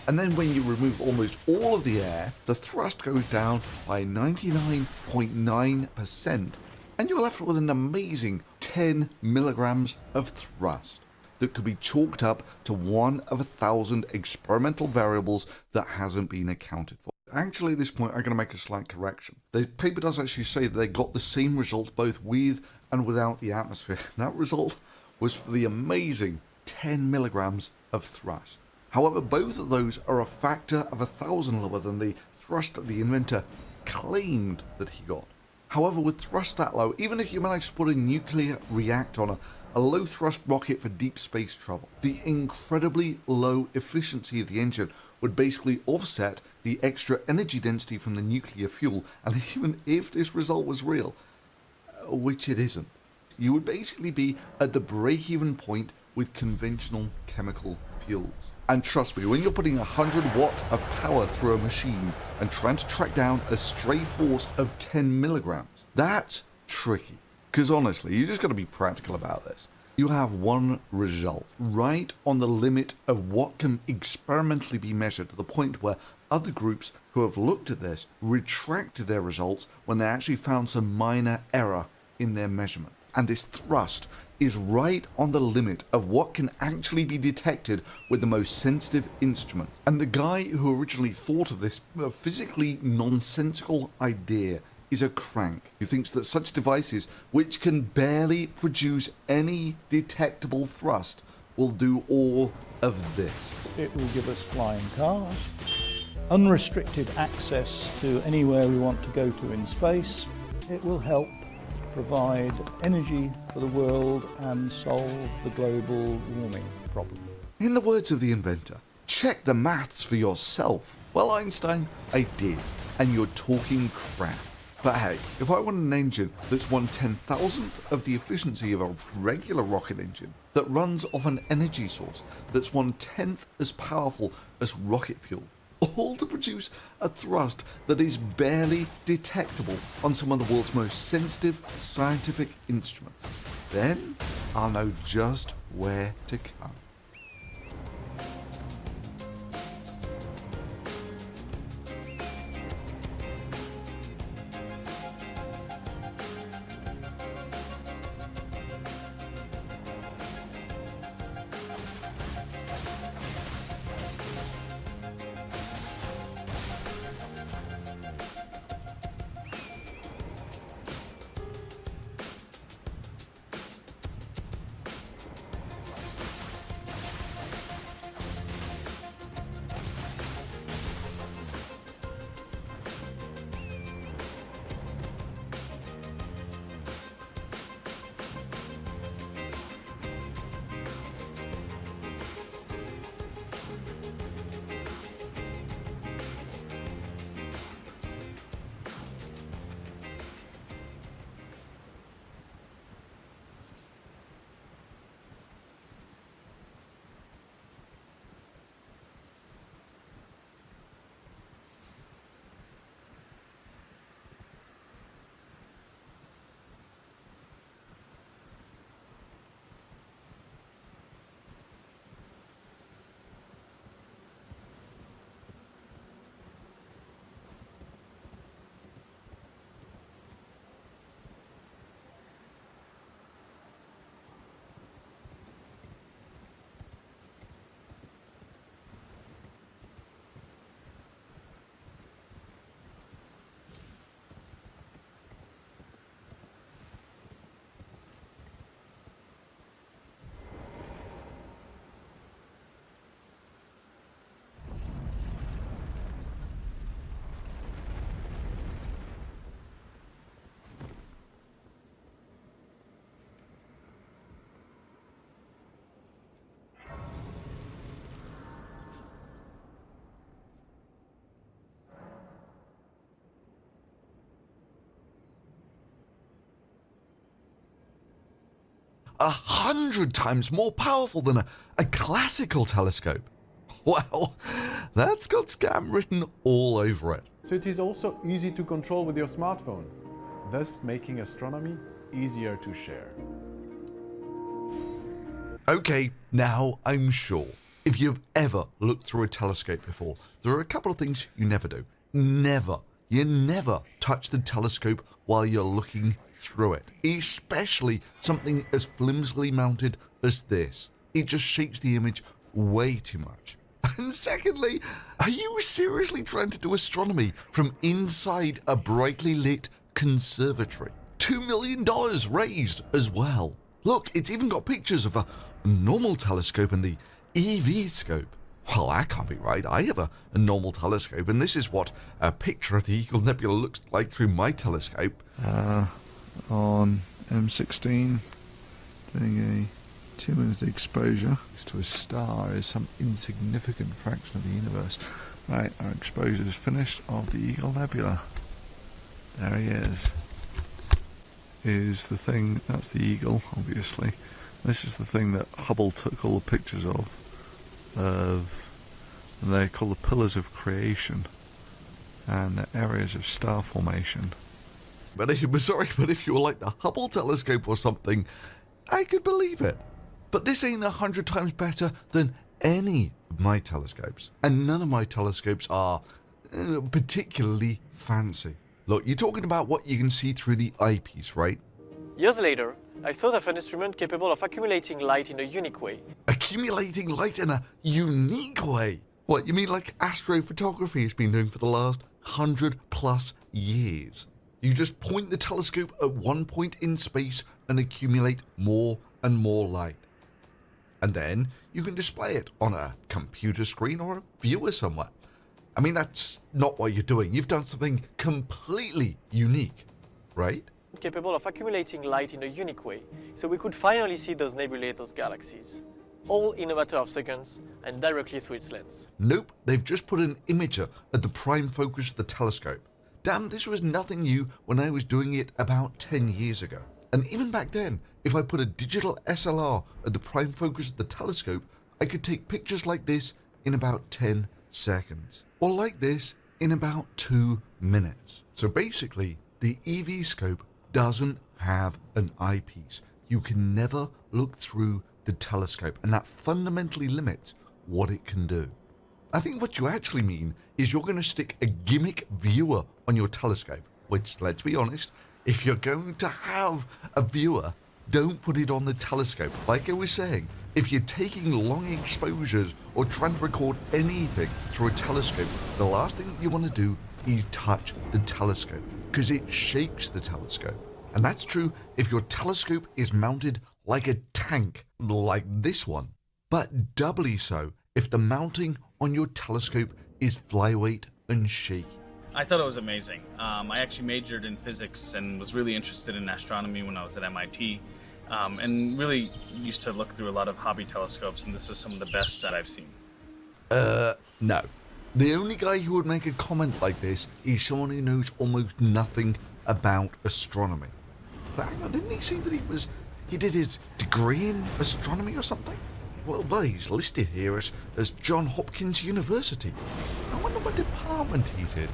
And then when you remove almost all of the air, the thrust goes down by 99.9%, and you're left with an amazing 10 milligrams of thrust that could be chalked up to one of 1,000 experimental variables that hasn't been accounted for. Actually, at this point, I'm going to make a slight correction. The paper does actually say that they got the same result both with and without the atmosphere. That result was for the amazing 10 milligrams of thrust. However, both of those are a factor of 1,000 lower than the thrust that the inventor claimed that he got. However, with thrust that low, even if you manage to put a nuclear reactor on a low thrust rocket for deep space travel, the incredibly low efficiency of the engine would basically offset the extra energy density from the nuclear fuel. And even if this result was real, which it isn't, you would basically be at the break-even point with conventional chemical fuels. And trust me, when you're putting 100 watts of power through a machine and trying to track down a stray force of 10 milligrams, that's tricky. Because honestly, you just got to be practical about this. You have one result right on the limit of what can experimentally be measured, to the point where other groups who have looked at this retracted their results when they actually found some minor error in their measurement. And this thrust is right on the limit of what can actually be detected with the most sensitive instruments. And the guy who originally thought of this physically nonsensical idea is a crank who thinks that such devices, which can barely produce any detectable thrust, will do all of this. It will give us flying cars, unrestricted access to anywhere we want to go to in space. It will help provide energy for the world and solve the global warming problem. In the words of the inventor, check the maths for yourself. Well, Einstein, I did, and you're talking crap. But hey, if I want an engine that's 1/10,000th of the efficiency of a regular rocket engine, that runs off an energy source that's 1/10th as powerful as rocket fuel, all to produce a thrust that is barely detectable on some of the world's most sensitive scientific instruments, then I'll know just where to come. A 100 times more powerful than a classical telescope. Well, that's got scam written all over it. So it is also easy to control with your smartphone, thus making astronomy easier to share. Okay, now I'm sure. If you've ever looked through a telescope before, there are a couple of things you never do. You never touch the telescope while you're looking through it, especially something as flimsily mounted as this. It just shakes the image way too much. And secondly, are you seriously trying to do astronomy from inside a brightly lit conservatory? $2 million raised as well. Look, it's even got pictures of a normal telescope and the EV scope. Well, that can't be right. I have a normal telescope, and this is what a picture of the Eagle Nebula looks like through my telescope. On M16, doing a 2-minute exposure to a star is some insignificant fraction of the universe. Right, our exposure is finished of the Eagle Nebula. There he is. Is the thing, that's the Eagle, obviously. This is the thing that Hubble took all the pictures of. And they're called the pillars of creation, and the areas of star formation. But if you were like the Hubble telescope or something, I could believe it. But this ain't 100 times better than any of my telescopes. And none of my telescopes are particularly fancy. Look, you're talking about what you can see through the eyepiece, right? Years later, I thought of an instrument capable of accumulating light in a unique way. Accumulating light in a unique way? What, you mean like astrophotography has been doing for the last 100+ years? You just point the telescope at one point in space and accumulate more and more light. And then you can display it on a computer screen or a viewer somewhere. I mean, that's not what you're doing. You've done something completely unique, right? Capable of accumulating light in a unique way, so we could finally see those nebulae, those galaxies, all in a matter of seconds and directly through its lens. Nope, they've just put an imager at the prime focus of the telescope. Damn, this was nothing new when I was doing it about 10 years ago. And even back then, if I put a digital SLR at the prime focus of the telescope, I could take pictures like this in about 10 seconds. Or like this in about 2 minutes. So basically, the EV scope doesn't have an eyepiece. You can never look through the telescope, and that fundamentally limits what it can do. I think what you actually mean is you're going to stick a gimmick viewer on your telescope, which, let's be honest, if you're going to have a viewer, don't put it on the telescope. Like I was saying, if you're taking long exposures or trying to record anything through a telescope, the last thing you want to do is touch the telescope, because it shakes the telescope. And that's true if your telescope is mounted like a tank, like this one, but doubly so if the mounting on your telescope is flyweight and shaky. I thought it was amazing. I actually majored in physics and was really interested in astronomy when I was at MIT, and really used to look through a lot of hobby telescopes, and this was some of the best that I've seen. No. The only guy who would make a comment like this is someone who knows almost nothing about astronomy. But hang on, didn't he say that he did his degree in astronomy or something? Well, he's listed here as Johns Hopkins University. I wonder what department he's in.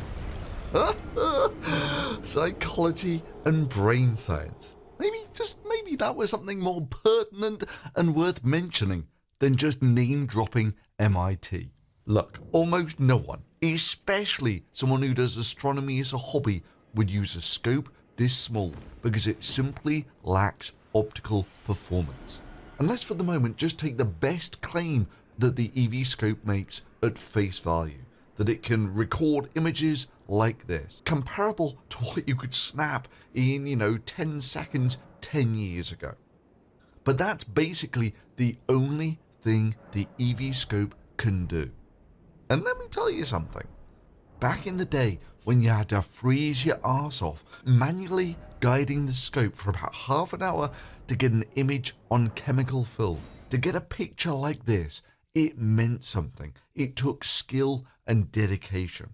Psychology and brain science. Maybe that was something more pertinent and worth mentioning than just name-dropping MIT. Look, almost no one, especially someone who does astronomy as a hobby, would use a scope this small because it simply lacks optical performance. And let's for the moment just take the best claim that the EV scope makes at face value, that it can record images like this, comparable to what you could snap in, 10 seconds 10 years ago. But that's basically the only thing the EV scope can do. And let me tell you something. Back in the day, when you had to freeze your arse off, manually guiding the scope for about half an hour to get an image on chemical film, to get a picture like this, it meant something. It took skill and dedication.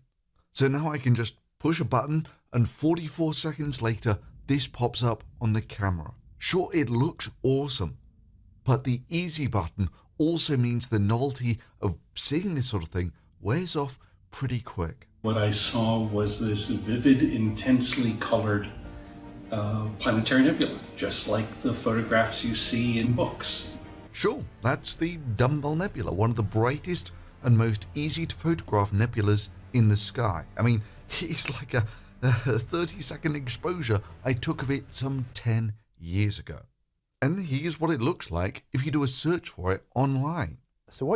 So now I can just push a button and 44 seconds later, this pops up on the camera. Sure, it looks awesome, but the easy button also means the novelty of seeing this sort of thing wears off pretty quick. What I saw was this vivid, intensely colored planetary nebula, just like the photographs you see in books. Sure, that's the Dumbbell Nebula, one of the brightest and most easy to photograph nebulas in the sky. I mean, it's like a 30-second exposure I took of it some 10 years ago. And here's what it looks like if you do a search for it online. So what